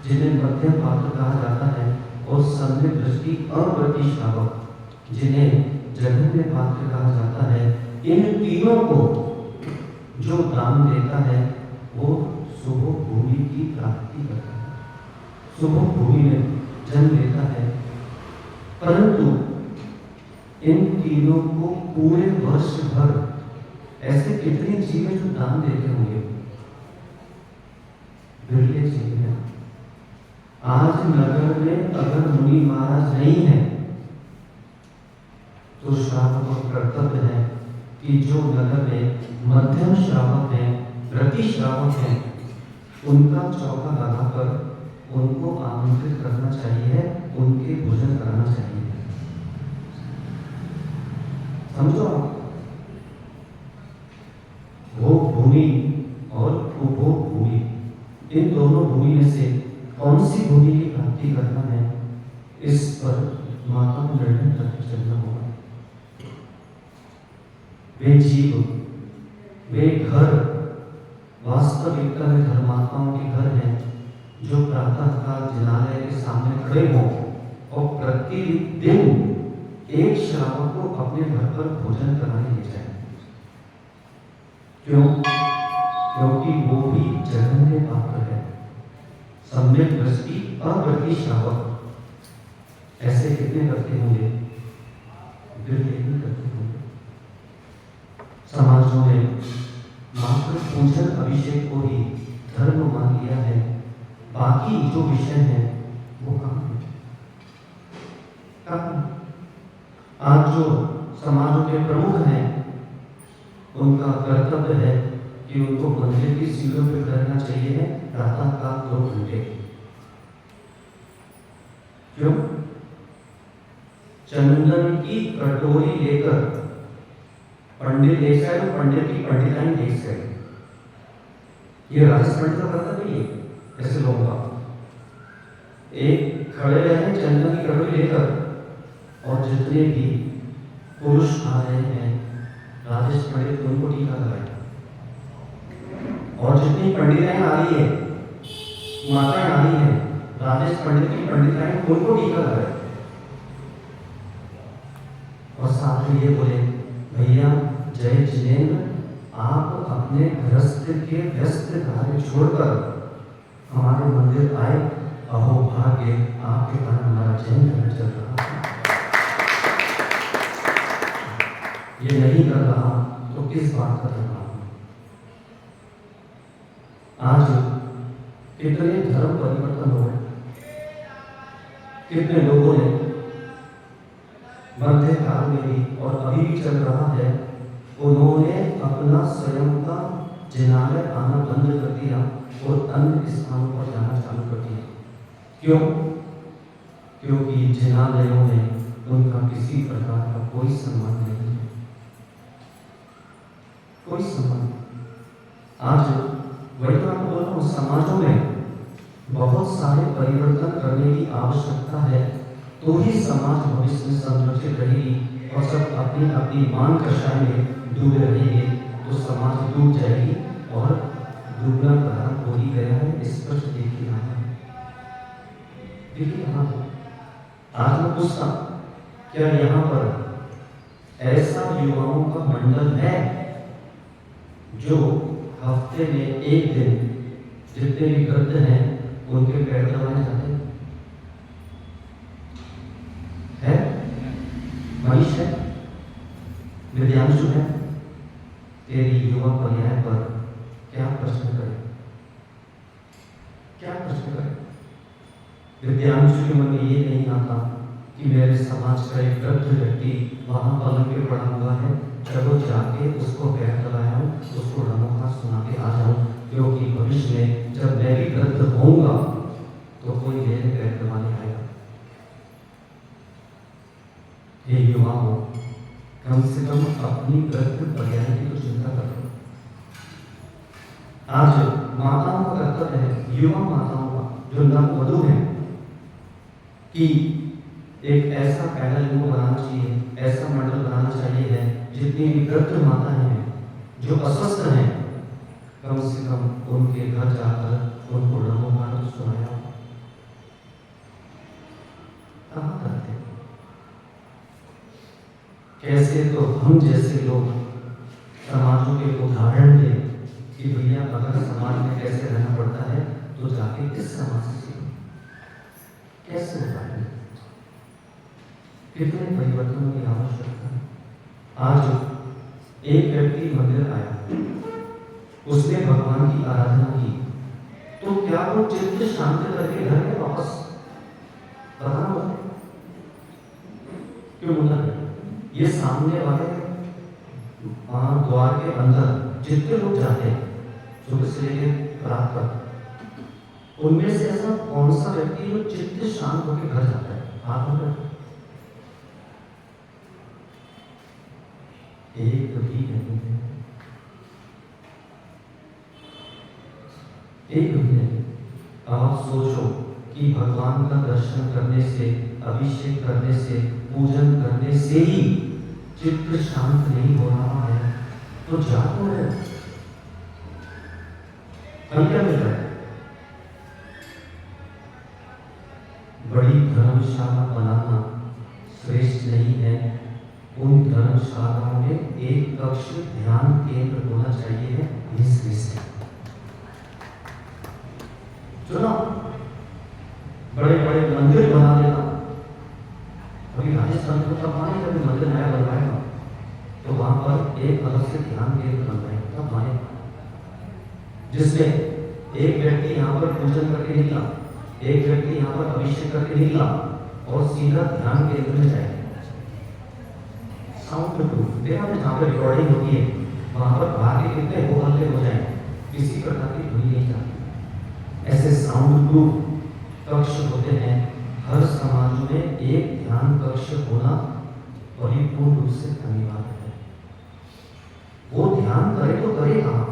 जिन्हें मध्यम पात्र कहा जाता है, और सम्यक दृष्टि अप्रतिष्ठापक जिन्हें जघन्य पात्र कहा जाता है, इन तीनों को जो दान देता है वो शुभ भूमि की प्राप्ति करता है, शुभ भूमि में जन्म लेता है। परंतु इन तीनों को पूरे वर्ष भर ऐसे कितने जीव जो दान देते होंगे, बिरले जीव हैं। आज नगर में अगर मुनि महाराज नहीं है तो श्रावक और कर्तव्य है कि जो नगर में मध्यम श्रावक हैं, प्रति श्रावक हैं, उनका चौका लगाकर उनको आमंत्रित करना चाहिए, उनके भोजन कराना चाहिए। समझो, भोग भूमि और उपभोग भूमि, इन दोनों भूमि में से कौन सी भूमि की प्राप्ति करना है, इस पर माता को निर्णय करके चलना होगा। वे जीव, वे घर वास्तविकता में धर्मात्माओं के घर हैं जो प्रातः काल जिनालय के सामने खड़े हों और प्रतिदिन एक श्रावक को अपने घर पर भोजन कराने ले जाए। क्यों? क्योंकि वो भी जघन्य पात्र है। सम्यक दृष्टि अप्रति श्रावक ऐसे कितने करते होंगे? बिरले ही करते होंगे। समाजों ने मात्र पूजन अभिषेक को ही धर्म मान लिया है, बाकी जो विषय है वो कहाँ है? आज जो समाजों के प्रमुख हैं उनका कर्तव्य है कि उनको मंदिर की सीढ़ियों पर करना चाहिए है प्रातः काल 2 घंटे। क्यों? चंदन की कटोरी लेकर पंडित देख जाए तो पंडित की पंडिताई देख जाए। ये राजस्थान पंडित का कर्तव्य नहीं है ऐसे लोगों का। एक खड़े रहे चंदन की कटोरी लेकर, और जितने भी पुरुष आ रहे हैं राजेश पंडित उनको टीका लगाए, और जितनी पंडिताएं आ रही है, माताएं आ रही है, राजेश पंडित की पंडिताएं उनको टीका लगाए, और साथ में ये बोले, भैया जय जिनेन्द्र, आप अपने गृहस्थ के व्यस्त कार्य छोड़कर हमारे मंदिर आए, अहो भाग्य, आपके कारण हमारा जैन धर्म चल रहा है। ये नहीं कर रहा तो किस बात का कर रहा हूं? आज कितने धर्म परिवर्तन हो गए, कितने लोगों ने मध्य काल में भी और अभी भी चल रहा है, उन्होंने अपना स्वयं का जिनालय आना बंद कर दिया और अन्य स्थानों पर जाना चालू कर दिया। क्यों? क्योंकि जिनालयों में उनका किसी प्रकार का कोई सम्मान नहीं है, कोई सम्मान। आज वही तो आपको बोल रहा हूं, समाजों में बहुत सारे परिवर्तन करने की आवश्यकता है, तो ही समाज भविष्य में संरक्षित रहेगी, और सब अपनी अपनी मान कषाय में डूबे रहेंगे तो समाज डूब जाएगी, और डूबना प्रारंभ हो ही गया है। स्पष्ट देखिए यहाँ है, देखिए यहाँ है। आज मैं पूछता, क्या यहाँ पर ऐसा युवाओं का मंडल है जो हफ्ते में एक दिन जितने भी वृद्ध हैं उनके पैर दबाने जाते हैं? है? मनीष है, विद्यांशु है, तेरी युवा पर्याय पर क्या प्रश्न करे, क्या प्रश्न करे? विद्यांशु के मन में ये नहीं आता कि मेरे समाज का एक वृद्ध व्यक्ति वहां पलंग पे पड़ा हुआ है, चलो जाके उसको पैर दबाया हूं, उसको नमोकार सुना के आ जाऊं, क्योंकि भविष्य में जब मैं भी वृद्ध होऊंगा तो कोई मेरे पैर दबाने आएगा। हे युवाओं, कम से कम अपनी वृद्ध पर्याय की तो चिंता करो। आज माताओं का कर्तव्य है, युवा माताओं का जो नववधू है, कि एक ऐसा पैनल इनको बनाना चाहिए, ऐसा मंडल बनाना चाहिए है, जितनी भी वृद्ध माताएं हैं जो अस्वस्थ हैं, कम से कम उनके घर जाकर उनको नमोकार सुनाया। कहाँ करते? कैसे तो हम जैसे लोग समाजों के उदाहरण दें कि भैया अगर समाज में कैसे रहना पड़ता है तो जाके किस समाज से सीखो, कैसे होता है, कितने परिवर्तनों की आवश्यकता है। आज एक व्यक्ति मंदिर आया, उसने भगवान की आराधना की, तो क्या वो चित्त शांत करके घर में वापस बताना होता क्यों होता है? ये सामने वाले द्वार के अंदर जितने लोग जाते हैं सुबह से लेकर रात तक, उनमें से ऐसा कौन सा व्यक्ति जो चित्त शांत होकर घर जाता है? हाथ में एक भी नहीं है, एक भी नहीं। अब आप सोचो कि भगवान का दर्शन करने से, अभिषेक करने से, पूजन करने से ही चित्त शांत नहीं हो रहा है तो जागो है, हम क्या मिल रहा है? बड़ी धर्मशाला बनाना श्रेष्ठ नहीं है, उन धर्मशालाओं में एक कक्ष ध्यान केंद्र होना चाहिए है, ये श्रेष्ठ है। चलो बड़े बड़े मंदिर बना देना, अभी राजस्थान को तब माने जब मंदिर नया बनवाएगा तो वहां पर एक अलग से ध्यान केंद्र बनवाएगा, तब माने जिसमें एक व्यक्ति यहाँ पर पूजन करके निकला, एक व्यक्ति यहाँ पर अभिषेक करके निकला और सीधा ध्यान केंद्र में जाएगा। साउंड प्रूफ देखा ना, जहाँ पर रिकॉर्डिंग होती है वहां पर बाहर के कितने हो हल्ले हो जाए, किसी प्रकार की ध्वनि नहीं जाती। ऐसे साउंड प्रूफ कक्ष होते हैं। हर समाज में एक ध्यान कक्ष होना परिपूर्ण रूप से अनिवार्य है। वो ध्यान करे तो करे कहाँ?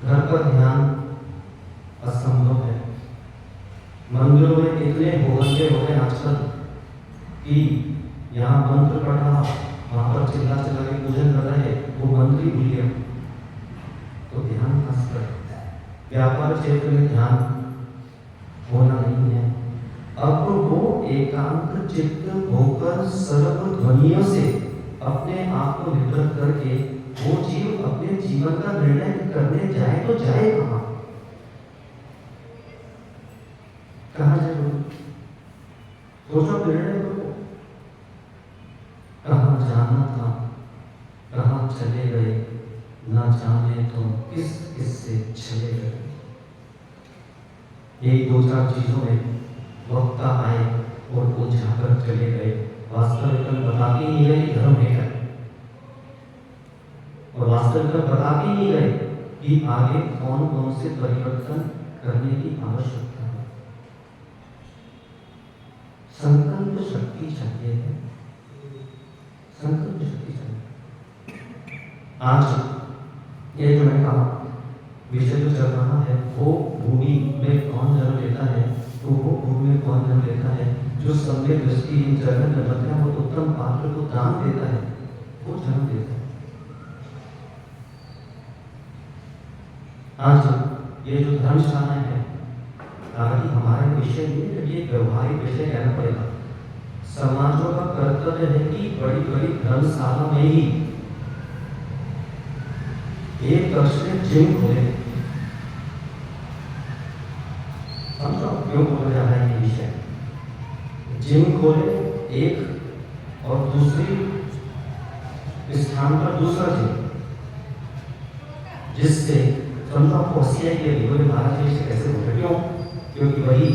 घर पर ध्यान असंभव है। मंदिरों में इतने होहल्ले हो गए आजकल कि यहाँ मंत्र पढ़ रहा, वहां पर चिल्ला चिल्ला के पूजन कर रहे, वो मंत्र ही भूल गया तो ध्यान कहाँ कर? व्यापार क्षेत्र में ध्यान होना नहीं है। अब वो एकांत चित्त होकर सर्व ध्वनियों से अपने आप को निवृत्त करके वो जीव अपने जीवन का निर्णय करने जाए तो जाए कहाँ? कहाँ जाए? सोचो, निर्णय करो, कहाँ जाना था, कहाँ चले गए, ना जाने तो किस किस से चले गए। यही दो चार चीजों में वक्ता आए और वो जाकर चले गए। वास्तविक बताते नहीं गए धर्म है क्या, और वास्तविक बताते नहीं गए कि आगे कौन कौन से परिवर्तन करने की आवश्यकता है। संकल्प शक्ति चाहिए है, संकल्प शक्ति चाहिए। आज ये जो मैं कहा विषय जो चल रहा है वो भूमि में कौन जन्म लेता है, तो वो भूमि में कौन जन्म लेता है, जो सम्यक दृष्टि इन चरण जन्मता है, वो उत्तम पात्र को दान देता है, वो जन्म देता है। आज ये जो धर्मशाला है, हालांकि हमारा विषय नहीं, ये व्यवहारिक विषय कहना पड़ेगा। समाजों का कर्तव्य है कि बड़ी बड़ी धर्मशाला में ही एक कक्ष में जिम खोले। समझो क्यों बोला जा रहा है ये विषय? जिम खोले एक, और दूसरी स्थान पर दूसरा जिम, जिससे समझो आपको हंसी आई कि वो महाराज जी से कैसे बोले, क्यों? क्योंकि वही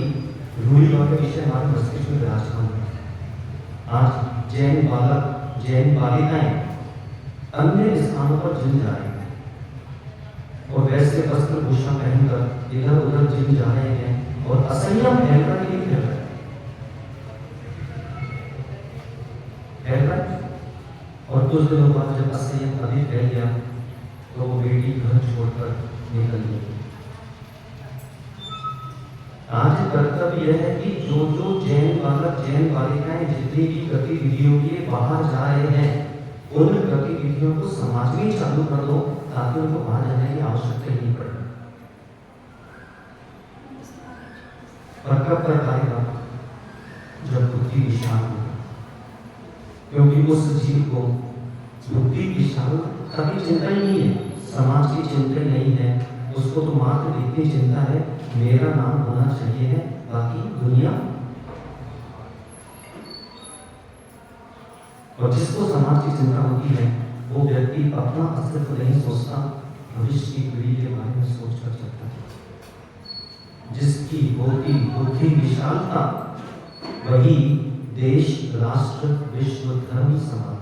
रूढ़ी वाले विषय हमारे मस्तिष्क में विराजमान है। आज जैन बालक, जैन बालिकाएं अन्य स्थानों पर जिम जा रहे हैं और वैसे वस्त्र भूषण पहनकर इधर उधर जिम जा रहे हैं और असंयम फैलकर नहीं फैल रहा है। और कुछ दिनों बाद जब असंयम अधिक फैल गया तो वो बेटी घर छोड़कर निकल गई। आज कर्तव्य यह है कि जो जो जैन बालक, जैन बालिकाएं जितनी भी गतिविधियों के बाहर जा रहे हैं, उन गतिविधियों को समाज में चालू कर दो ताकि उनको बाहर जाने की आवश्यकता नहीं पड़े। पर कब कर पाएगा? जब बुद्धि विशाल होगी, क्योंकि उस जीव को बुद्धि विशालता की चिंता ही नहीं है, समाज की चिंता नहीं है, उसको तो मात्र इतनी चिंता है मेरा नाम होना चाहिए है, बाकी दुनिया। और जिसको समाज की चिंता होती है वो व्यक्ति अपना अस्तित्व नहीं सोचता, भविष्य की पीढ़ी के बारे में सोच कर चलता है। जिसकी होती बुद्धि विशालता वही देश, राष्ट्र, विश्व, धर्म संभालता।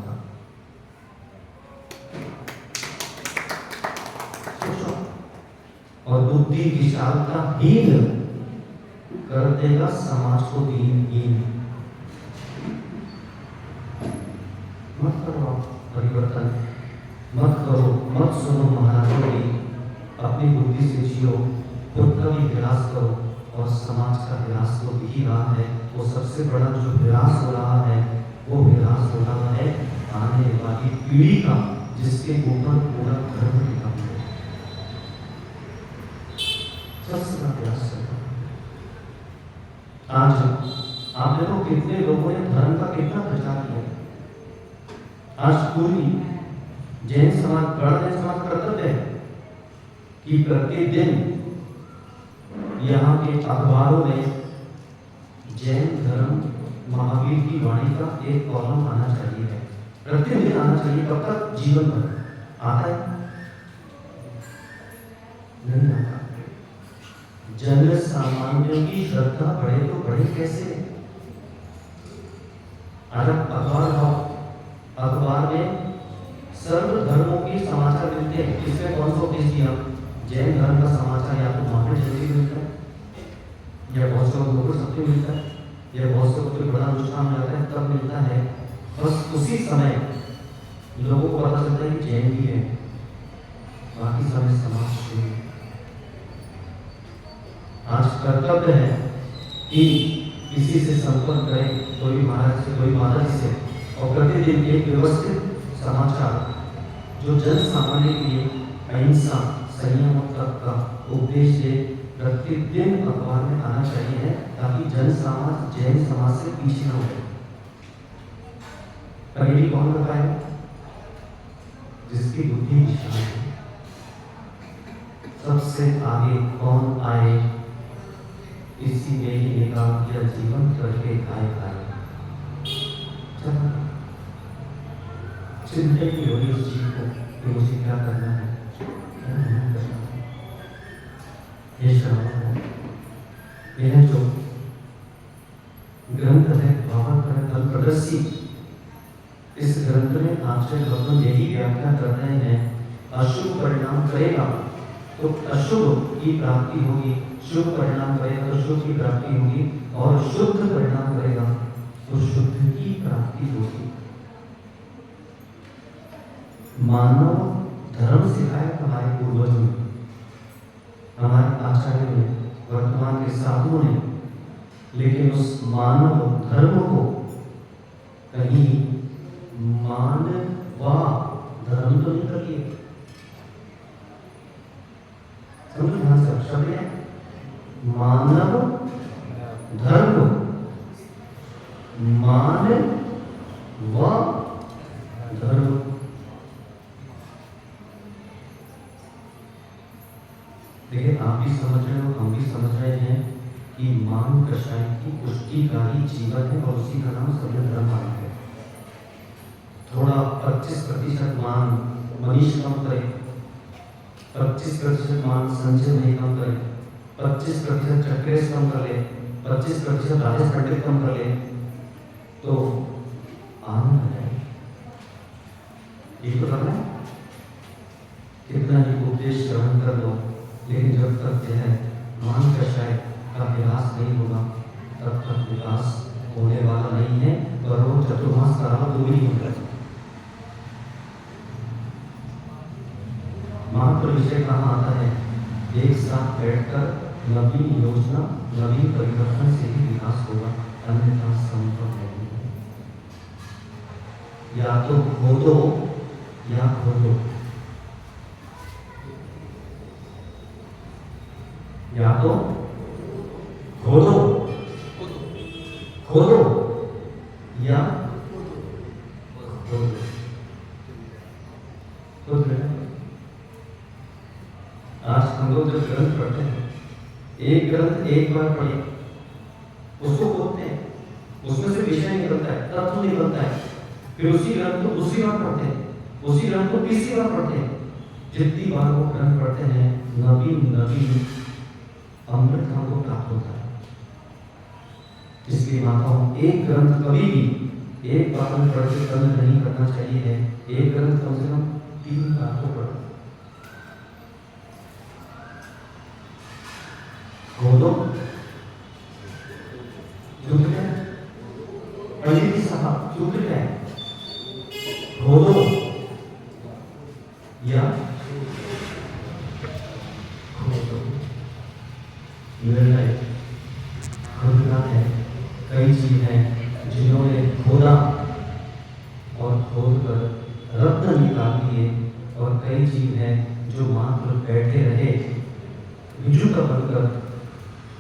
और बुद्धि विशालता हीन कर देगा समाज को दीनहीन। मत करो परिवर्तन, मत करो, मत सुनो महाराजों की, अपनी बुद्धि से जियो, खुद का भी विकास करो और समाज का विकास तो दिख ही रहा है। वो सबसे बड़ा जो विकास हो रहा है वो विकास हो रहा है आने वाली पीढ़ी का, जिसके ऊपर पूरा धर्म टिका हुआ है। सबसे बड़ा प्रयास चल रहा है। आज आप देखो कितने लोगों ने धर्म का कितना प्रचार किया। आज पूरी जैन समाज, बड़ा जैन समाज कर्तव्य है कि प्रतिदिन यहाँ के अखबारों में जैन धर्म महावीर की वाणी का एक कॉलम आना चाहिए है, प्रतिदिन आना चाहिए। कब तक? जीवन भर। आता है? नहीं आता। जन सामान्यों की श्रद्धा बढ़े तो बढ़े कैसे? आज अखबार लाओ, अखबार में सर्व धर्मों की समाचार मिलते हैं। इसमें कौन सा पेश किया? जैन धर्म का समाचार या तो महावीर जयंती मिलता है, या बहुत से लोगों को सत्य मिलता है, या बहुत से कोई बड़ा अनुष्ठान हो जाता है तब मिलता है। बस उसी समय लोगों को पता चलता है कि जैन भी है, बाकी समय समाज शून्य। आज कर्तव्य है कि किसी से संपर्क करें, कोई महाराज से, कोई माता जी से, और प्रतिदिन एक व्यवस्थित समाचार जो जन सामान्य के लिए अहिंसा, संयम तक का उपदेश दे, प्रतिदिन अखबार में आना चाहिए है, ताकि जन समाज जैन समाज से पीछे न हो। पहली कौन बताए? जिसकी बुद्धि विशाल है। सबसे आगे कौन आए? इसी में ही निकाल किया जीवन करके खाए खाए। चिंता की होगी उस जीव को कि मुझे क्या करना है, क्या नहीं करना है। ये श्रवण है, यह जो ग्रंथ है भावार्थ प्रदर्शी, इस ग्रंथ में आचार्य भगवान यही व्याख्या कर रहे हैं। अशुभ परिणाम करेगा तो अशुभ की प्राप्ति होगी, शुभ परिणाम करेगा तो शुभ की प्राप्ति होगी, और शुद्ध परिणाम करेगा तो शुद्ध की प्राप्ति होगी। मानव धर्म सिखाया हमारे पूर्वजों ने, हमारे आचार्यों ने, वर्तमान के साधुओं ने, लेकिन उस मानव धर्म को कहीं मानवा धर्म तो नहीं कर लिया। समझो ध्यान से शब्द है मानव धर्म, मानवा धर्म। देखिए आप भी समझ रहे हो, हम भी समझ रहे हैं कि मान कषाय की पुष्टिकारी जीवन है और उसी का नाम सभ्य धर्म है। थोड़ा 25% मान मनीष कम करे, 25% मान संजय नहीं कम करे, 25% चक्रेश कम कर ले, 25% राजेश पंडित कम कर ले, तो आनंद आ जाए। ये तो करना है, कितना ही उपदेश ग्रहण कर लो, लेकिन जब तक जो है मान कषाय का विकास नहीं होगा तब तक विकास होने वाला नहीं है। और वो चतुर्मास कराओ तो भी नहीं होगा। मात्र विषय कहाँ आता है? एक साथ बैठकर नवीन योजना, नवीन परिवर्तन से ही विकास होगा, अन्यथा संभव नहीं है। या तो खोदो या खोदो, या तो खोदो, खोदो या खुद निर्णय। आज हम लोग जब ग्रंथ पढ़ते हैं, एक ग्रंथ एक बार पढ़े, उसको खोलते हैं, उसमें से विषय निकलता है, तत्व निकलता है, फिर उसी ग्रंथ को दूसरी बार पढ़ते हैं, उसी ग्रंथ को तीसरी बार पढ़ते हैं। जितनी बार वो ग्रंथ पढ़ते हैं, नवीन नवीन अमृत हमको प्राप्त होता है। इसलिए माताओं, एक ग्रंथ कभी भी एक बार में पढ़ के बंद नहीं करना चाहिए। एक ग्रंथ कम से कम 3 बार को पढ़ो। खोलो, चुप रहे, पंडित जी साहब चुप रहे, खोलो या खोलो। निर्णय खुद का है। कई चीज हैं जिन्होंने खोदा और खोद कर रत्न निकाल लिए, और कई चीज हैं जो मात्र बैठे रहे, बिजुका बनकर,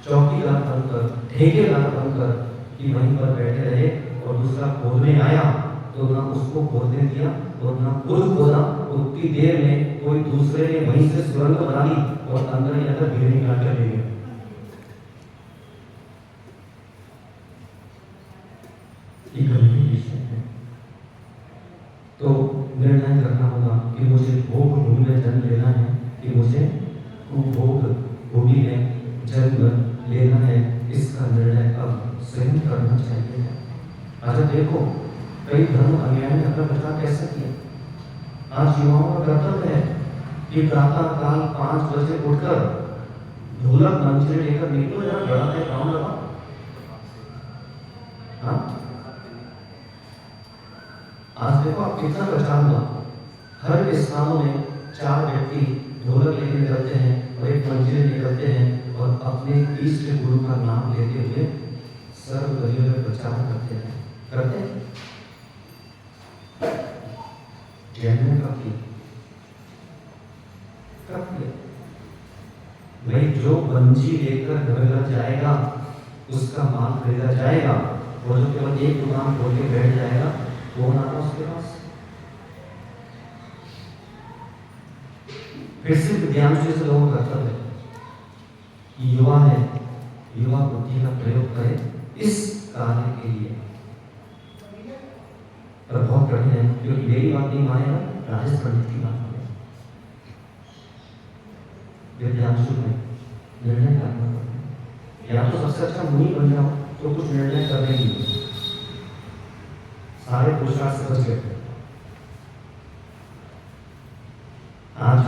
चौकीदार बनकर, ठेकेदार बनकर, कि वहीं पर बैठे रहे, और दूसरा खोदने आया तो ना उसको खोदने दिया और ना खुद खोदा। उतनी देर में कोई दूसरे ने वहीं से सुरंग बना ली और अंदर ही अंदर भीड़ निकाल कर ले गया। तो निर्णय करना होगा कि मुझे भोग भूमि में जन्म लेना है, कि मुझे भोग भूमि में जन्म लेना है। इसका निर्णय अब स्वयं करना चाहिए। अच्छा देखो, कई धर्म अन्याय ने अपना प्रचार कैसे किया। आज युवाओं का कर्तव्य है कि प्रातः काल 5 बजे उठकर ढोलक मंजिल लेकर निकलो, जरा गड़ा के पाँव लगा। हाँ, आज देखो आप कितना प्रचार हुआ। हर स्थानों में 4 व्यक्ति ढोलक लेकर निकलते हैं और एक मंजिल निकलते हैं और अपने इष्ट गुरु का नाम लेते हुए सर्व गलियों में प्रचार करते हैं। कब किया? भाई जो बंजी लेकर घर जाएगा उसका माल खरीदा जाएगा, और जो केवल एक दुकान खोल के बैठ जाएगा वो ना उसके पास। फिर से विद्यांशी से लोगों का कर्तव्य है, युवा है, युवा बुद्धि का प्रयोग करे इस कार्य के लिए। पर बहुत कठिन है, क्योंकि मेरी बात नहीं मानेगा, राजेश पंडित की बात मानेगा। विद्यांशु में निर्णय करना पड़ेगा। या तो सबसे अच्छा मुनि बन जाओ तो कुछ निर्णय करने की सारे पुरुषार्थ से बच गए। आज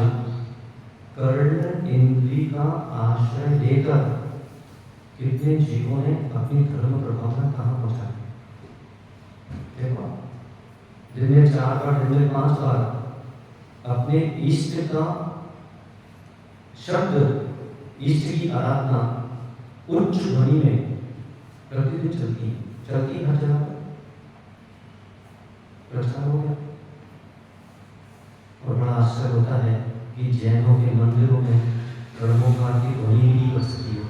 कर्ण इंद्री का आश्रय लेकर कितने जीवों ने अपनी धर्म प्रभावना कहां पहुंचा। देखो, दिन में 4 बार, दिन में 5 बार अपने इष्ट का शब्द, इष्ट की आराधना उच्च ध्वनि में प्रतिदिन चलती हर जगह पर प्रचार हो गया। और बड़ा आश्चर्य होता है कि जैनों के मंदिरों में कर्मोकार की ध्वनि भी बजती है।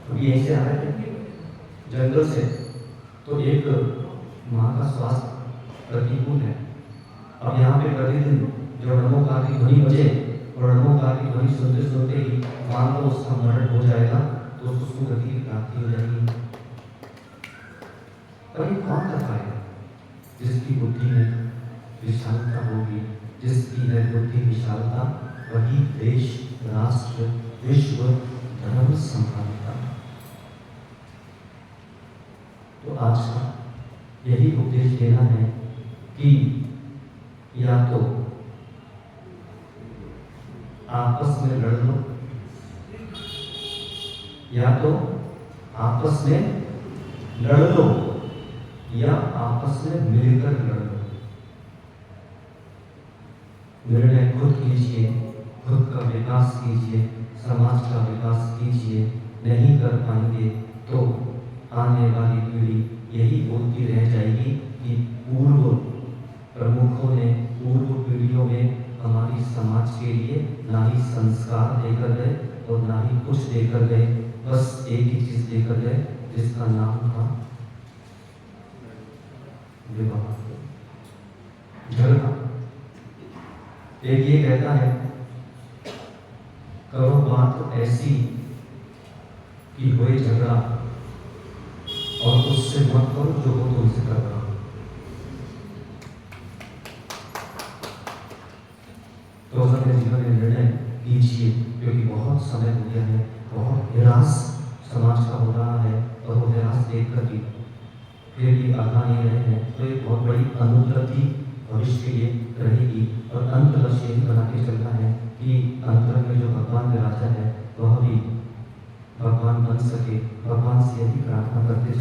अभी यहीं से आ रहे थे जंगल से, तो एक माँ का स्वास्थ्य प्रतिकूल है। अब यहाँ पे प्रतिदिन जो कर्मोकार की ध्वनि बजे, और कर्मोकार की ध्वनि सुनते सुनते ही मान लो उसका मरण हो जाएगा, तो उसको सुगति की प्राप्ति हो जाएगी। पर ये कौन कर पाएगा? जिसकी बुद्धि में विशालता होगी, जिसकी है बुद्धि विशालता, वही देश, राष्ट्र, विश्व, धर्म संभालता। तो आज का यही उपदेश देना है कि या तो आपस में लड़ लो, या तो आपस में लड़ लो, या आपस में मिलकर लड़ लो। निर्णय खुद कीजिए, खुद का विकास कीजिए, समाज का विकास कीजिए। नहीं कर पाएंगे तो आने वाली पीढ़ी यही बोलती रह जाएगी कि पूर्व प्रमुखों ने पूर्व पीढ़ियों में हमारी समाज के लिए ना ही संस्कार देकर गए और ना ही कुछ देकर गए, बस एक ही चीज देकर गए जिसका नाम था विवाह, झगड़ा। एक ये कहता है करो बात ऐसी कि होए झगड़ा, और उससे मत करो जो हो तुमसे कर रहा हो। तो अपने जीवन में निर्णय कीजिए, क्योंकि बहुत समय हो गया है, बहुत निराश समाज का हो रहा है, और वो निराश देख कर भी फिर भी आगा नहीं रहे हैं, तो एक बहुत बड़ी अनुन्नति भविष्य के लिए रहेगी। और अंत लक्ष्य यही बना के चलना है कि अंतर में जो भगवान विराजा है वह भी भगवान बन सके। भगवान से यही प्रार्थना करते